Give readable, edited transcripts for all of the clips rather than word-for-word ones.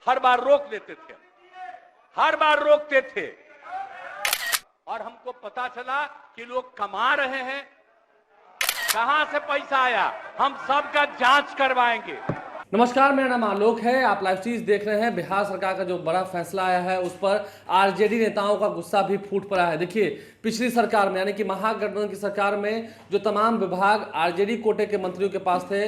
हर बार रोक देते थे, हर बार रोकते थे। और हमको पता चला कि लोग कमा रहे हैं, कहां से पैसा आया, हम सबका जांच करवाएंगे। नमस्कार, मेरा नाम आलोक है। आप लाइव चीज देख रहे हैं। बिहार सरकार का जो बड़ा फैसला आया है उस पर आरजेडी नेताओं का गुस्सा भी फूट पड़ा है। देखिए, पिछली सरकार में यानी कि महागठबंधन की सरकार में जो तमाम विभाग आरजेडी कोटे के मंत्रियों के पास थे,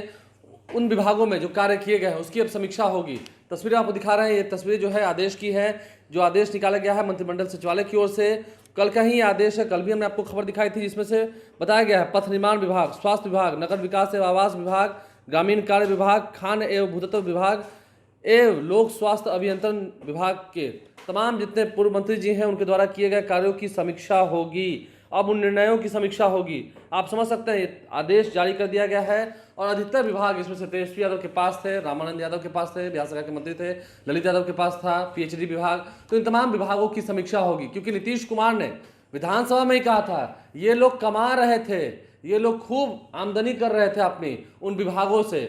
उन विभागों में जो कार्य किए गए हैं उसकी अब समीक्षा होगी। तस्वीरें आपको दिखा रहे हैं। ये तस्वीर जो है आदेश की है, जो आदेश निकाला गया है मंत्रिमंडल सचिवालय की ओर से। कल का ही आदेश है। कल भी हमने आपको खबर दिखाई थी जिसमें से बताया गया है पथ निर्माण विभाग, स्वास्थ्य विभाग, नगर विकास एवं आवास विभाग, ग्रामीण कार्य विभाग, खान एवं भूतत्व विभाग एवं लोक स्वास्थ्य अभियंत्रण विभाग के तमाम जितने पूर्व मंत्री जी हैं उनके द्वारा किए गए कार्यों की समीक्षा होगी। अब उन निर्णयों की समीक्षा होगी। आप समझ सकते हैं, ये आदेश जारी कर दिया गया है और अधिकतर विभाग इसमें से तेजस्वी यादव के पास थे, रामानंद यादव के पास थे, बिहार सरकार के मंत्री थे, ललित यादव के पास था पीएचडी विभाग। तो इन तमाम विभागों की समीक्षा होगी, क्योंकि नीतीश कुमार ने विधानसभा में ही कहा था ये लोग कमा रहे थे, ये लोग खूब आमदनी कर रहे थे अपनी उन विभागों से।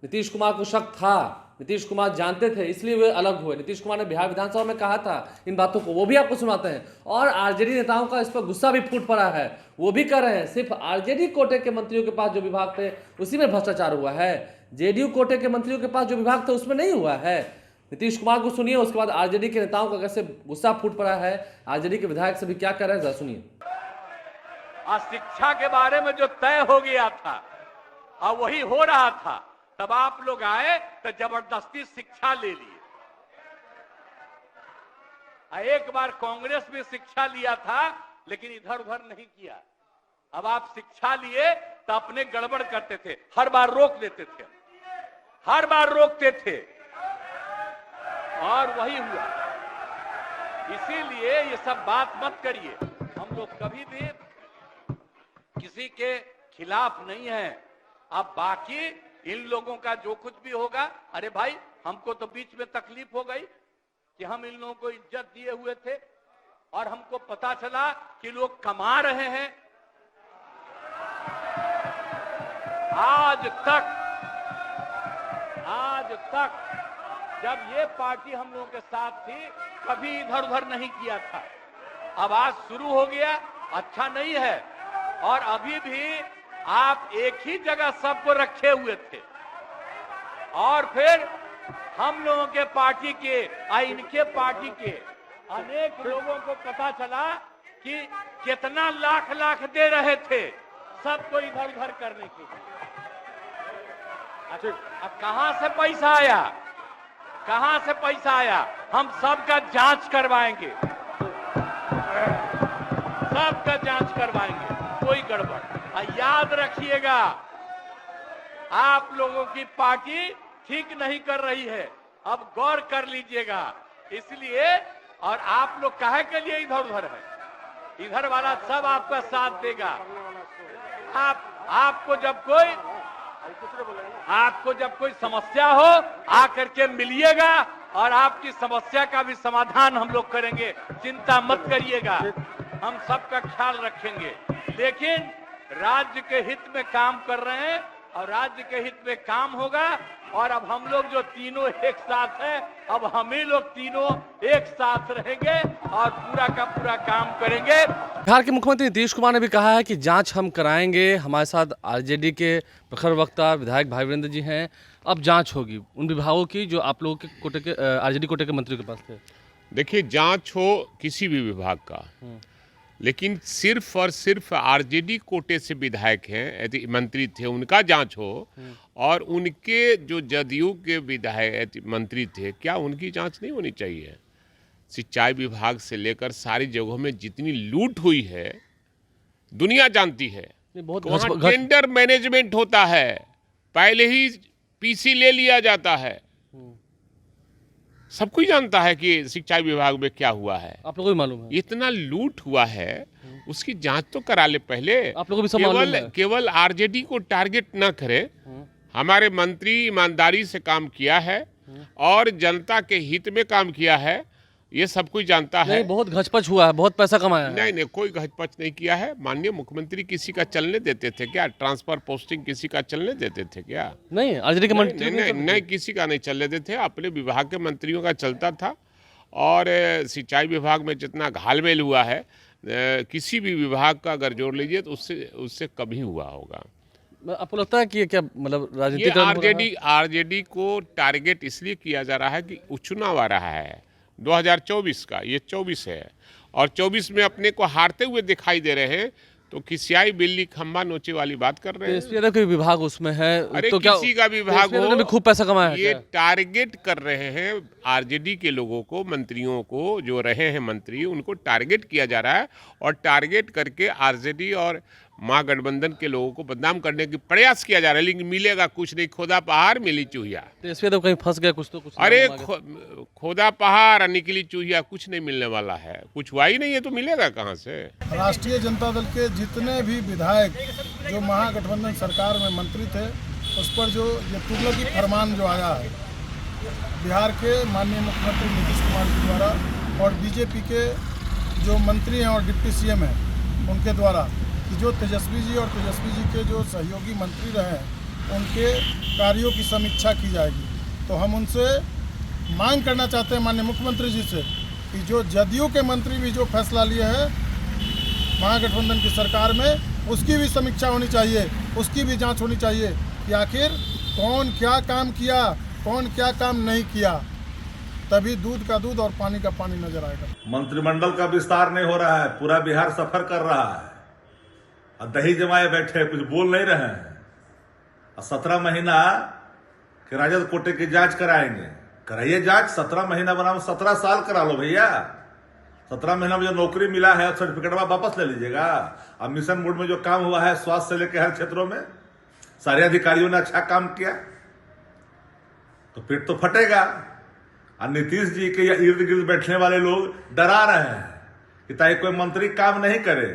नीतीश कुमार को शक था, नीतीश कुमार जानते थे, इसलिए वे अलग हुए। नीतीश कुमार ने बिहार विधानसभा में कहा था इन बातों को, वो भी आपको सुनाते हैं। और आरजेडी नेताओं का इस पर गुस्सा भी फूट पड़ा है। वो भी कर रहे हैं सिर्फ आरजेडी कोटे के मंत्रियों के पास जो विभाग थे उसी में भ्रष्टाचार हुआ है, जेडीयू कोटे के मंत्रियों के पास जो विभाग थे उसमें नहीं हुआ है। नीतीश कुमार को सुनिए, उसके बाद आरजेडी के नेताओं का कैसे गुस्सा फूट पड़ा है, आरजेडी के विधायक से भी क्या कर रहे हैं, जरा सुनिए। शिक्षा के बारे में जो तय हो गया था और वही हो रहा था, तब आप लोग आए तो जबरदस्ती शिक्षा ले लिए। एक बार कांग्रेस में शिक्षा लिया था लेकिन इधर उधर नहीं किया। अब आप शिक्षा लिए तो अपने गड़बड़ करते थे, हर बार रोक देते थे, हर बार रोकते थे और वही हुआ। इसीलिए ये सब बात मत करिए। हम लोग कभी भी किसी के खिलाफ नहीं है। अब बाकी इन लोगों का जो कुछ भी होगा, अरे भाई हमको तो बीच में तकलीफ हो गई कि हम इन लोगों को इज्जत दिए हुए थे और हमको पता चला कि लोग कमा रहे हैं। आज तक जब ये पार्टी हम लोगों के साथ थी कभी इधर उधर नहीं किया था। अब आज शुरू हो गया, अच्छा नहीं है। और अभी भी आप एक ही जगह सबको रखे हुए थे और फिर हम लोगों के पार्टी के इनके पार्टी के अनेक लोगों को पता चला कि कितना लाख लाख दे रहे थे सबको इधर उधर करने के लिए। अब कहां से पैसा आया, कहां से पैसा आया, हम सबका जांच करवाएंगे, सबका जांच करवाएंगे, कोई गड़बड़। याद रखिएगा, आप लोगों की पार्टी ठीक नहीं कर रही है, अब गौर कर लीजिएगा। इसलिए और आप लोग काहे के लिए इधर उधर है, इधर वाला सब आपका साथ देगा। आपको जब कोई समस्या हो आकर के मिलिएगा और आपकी समस्या का भी समाधान हम लोग करेंगे, चिंता मत करिएगा, हम सबका ख्याल रखेंगे। लेकिन राज्य के हित में काम कर रहे हैं और राज्य के हित में काम होगा। और अब हम लोग जो तीनों एक साथ हैं, अब हम ही लोग तीनों एक साथ रहेंगे और पूरा का पूरा काम करेंगे। बिहार के मुख्यमंत्री नीतीश कुमार ने भी कहा है कि जांच हम कराएंगे। हमारे साथ आरजेडी के प्रखर वक्ता विधायक भाई वीरेंद्र जी हैं। अब जांच होगी उन विभागों की जो आप लोगों के कोटे के आरजेडी कोटे के मंत्रियों के पास थे। देखिए, जांच हो किसी भी विभाग का, लेकिन सिर्फ और सिर्फ आरजेडी कोटे से विधायक हैं यदि मंत्री थे उनका जांच हो, और उनके जो जदयू के विधायक मंत्री थे क्या उनकी जांच नहीं होनी चाहिए? सिंचाई विभाग से लेकर सारी जगहों में जितनी लूट हुई है दुनिया जानती है। वहाँ टेंडर मैनेजमेंट होता है, पहले ही पीसी ले लिया जाता है। सब कोई जानता है कि सिंचाई विभाग में क्या हुआ है, आप लोगों को भी मालूम है। इतना लूट हुआ है, उसकी जांच तो करा ले पहले। आप लोगों को भी सब मालूम है। केवल आरजेडी को टारगेट न करें। हमारे मंत्री ईमानदारी से काम किया है और जनता के हित में काम किया है ये सब कोई जानता है। नहीं, बहुत घचपच हुआ है, बहुत पैसा कमाया है। नहीं, कोई घचपच नहीं किया है। माननीय मुख्यमंत्री किसी का चलने देते थे क्या? ट्रांसफर पोस्टिंग किसी का चलने देते थे क्या? नहीं, आरजेडी के मंत्री नहीं, किसी का नहीं चलने देते थे। अपने विभाग के मंत्रियों का चलता था। और सिंचाई विभाग में जितना घालमेल हुआ है, किसी भी विभाग का अगर जोड़ लीजिए तो उससे कभी हुआ होगा। आपको लगता है कि ये क्या मतलब ये राजनीतिक आरजेडी को टारगेट इसलिए किया जा रहा है कि चुनाव आ रहा है 2024 का, ये 24 है और 24 में अपने को हारते हुए दिखाई दे रहे हैं, तो खिसियाई बिल्ली खंबा नोचे वाली बात कर रहे हैं। कोई विभाग उसमें है अरे तो क्या किसी का विभाग हो, भी खूब पैसा कमाया है ये क्या? टारगेट कर रहे हैं आरजेडी के लोगों को, मंत्रियों को, जो रहे हैं मंत्री उनको टारगेट किया जा रहा है और टारगेट करके आरजेडी और महागठबंधन के लोगों को बदनाम करने की प्रयास किया जा रहा है। लेकिन मिलेगा कुछ नहीं, खोदा पहाड़ मिली चूहिया। तो कहीं फंस गया कुछ तो कुछ। अरे खोदा पहाड़ और निकली चूहिया, कुछ नहीं मिलने वाला है। कुछ हुआ ही नहीं है तो मिलेगा कहाँ से? राष्ट्रीय जनता दल के जितने भी विधायक जो महागठबंधन सरकार में मंत्री थे, उस पर जो ये तुगलकी फरमान जो आया है बिहार के माननीय मुख्यमंत्री नीतीश कुमार के द्वारा और बीजेपी के जो मंत्री हैं और डिप्टी सीएम हैं उनके द्वारा, कि जो तेजस्वी जी और तेजस्वी जी के जो सहयोगी मंत्री रहे हैं उनके कार्यों की समीक्षा की जाएगी। तो हम उनसे मांग करना चाहते हैं माननीय मुख्यमंत्री जी से कि जो जदयू के मंत्री भी जो फैसला लिए हैं महागठबंधन की सरकार में, उसकी भी समीक्षा होनी चाहिए, उसकी भी जांच होनी चाहिए कि आखिर कौन क्या काम किया, कौन क्या काम नहीं किया। तभी दूध का दूध और पानी का पानी नजर आएगा। मंत्रिमंडल का विस्तार नहीं हो रहा है, पूरा बिहार सफर कर रहा है और दही जमाए बैठे, कुछ बोल नहीं रहे हैं। और 17 महीना के राजद कोटे की जांच कराएंगे। कराइए जांच, 17 महीना बनाओ, 17 साल करा लो भैया। 17 महीना में जो नौकरी मिला है सर्टिफिकेट वापस ले लीजिएगा। अब मिशन मोड में जो काम हुआ है स्वास्थ्य से लेकर हर क्षेत्रों में सारे अधिकारियों ने अच्छा काम किया, तो पेट तो फटेगा। और नीतीश जी के इर्द गिर्द बैठने वाले लोग डरा रहे हैं कि ताकि कोई मंत्री काम नहीं करे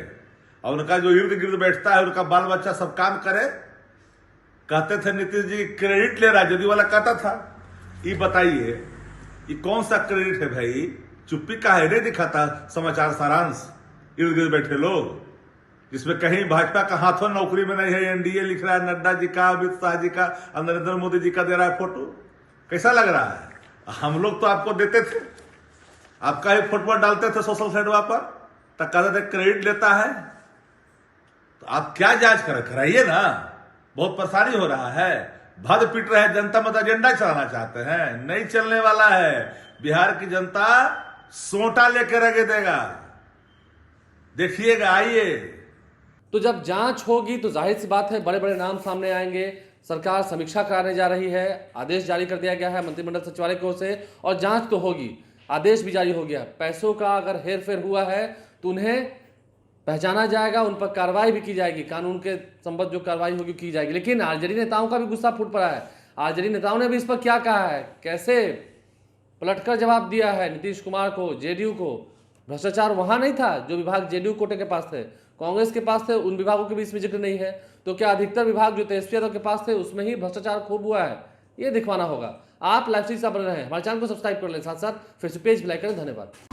और उनका जो इर्द गिर्द बैठता है उनका बाल बच्चा सब काम करे। कहते थे नीतीश जी क्रेडिट ले रहा, जदयू वाला कहता था। ये बताइए ये कौन सा क्रेडिट है भाई? चुप्पी का है, नहीं दिखाता समाचार सारांश इर्द गिर्द बैठे लोग, जिसमें कहीं भाजपा का हाथों नौकरी में नहीं है। एनडीए लिख रहा है, नड्डा जी का, अमित शाह जी का, नरेंद्र मोदी जी का दे रहा है फोटो। कैसा लग रहा है? हम लोग तो आपको देते थे, आपका ही फोटो डालते थे सोशल साइडवा पर, तो कहते थे क्रेडिट लेता है। तो आप क्या जांच कराइए ना, बहुत परेशानी हो रहा है। भद पिट रहे, जनता मत एजेंडा चलाना चाहते हैं, नहीं चलने वाला है। बिहार की जनता सोटा लेकर रगे देगा, देखिएगा, आइए। तो जब जांच होगी तो जाहिर सी बात है बड़े बड़े नाम सामने आएंगे। सरकार समीक्षा कराने जा रही है, आदेश जारी कर दिया गया है मंत्रिमंडल सचिवालय की ओर से, और जांच तो होगी, आदेश भी जारी हो गया। पैसों का अगर हेरफेर हुआ है तो उन्हें पहचाना जाएगा, उन पर कार्रवाई भी की जाएगी, कानून के संबद्ध जो कार्रवाई होगी की जाएगी। लेकिन आरजेडी नेताओं का भी गुस्सा फूट पड़ा है। आरजेडी नेताओं ने भी इस पर क्या कहा है, कैसे पलटकर जवाब दिया है नीतीश कुमार को, जेडीयू को। भ्रष्टाचार वहां नहीं था जो विभाग जेडीयू कोटे के पास थे, कांग्रेस के पास थे, उन विभागों के भी इसमें जिक्र नहीं है। तो क्या अधिकतर विभाग जो तेजस्वी यादव के पास थे उसमें ही भ्रष्टाचार खूब हुआ है? ये दिखवाना होगा। आप लाइव से बने रहें, हमारे चैनल को सब्सक्राइब कर लें, साथ साथ फेसबुक पेज भी लाइक करें। धन्यवाद।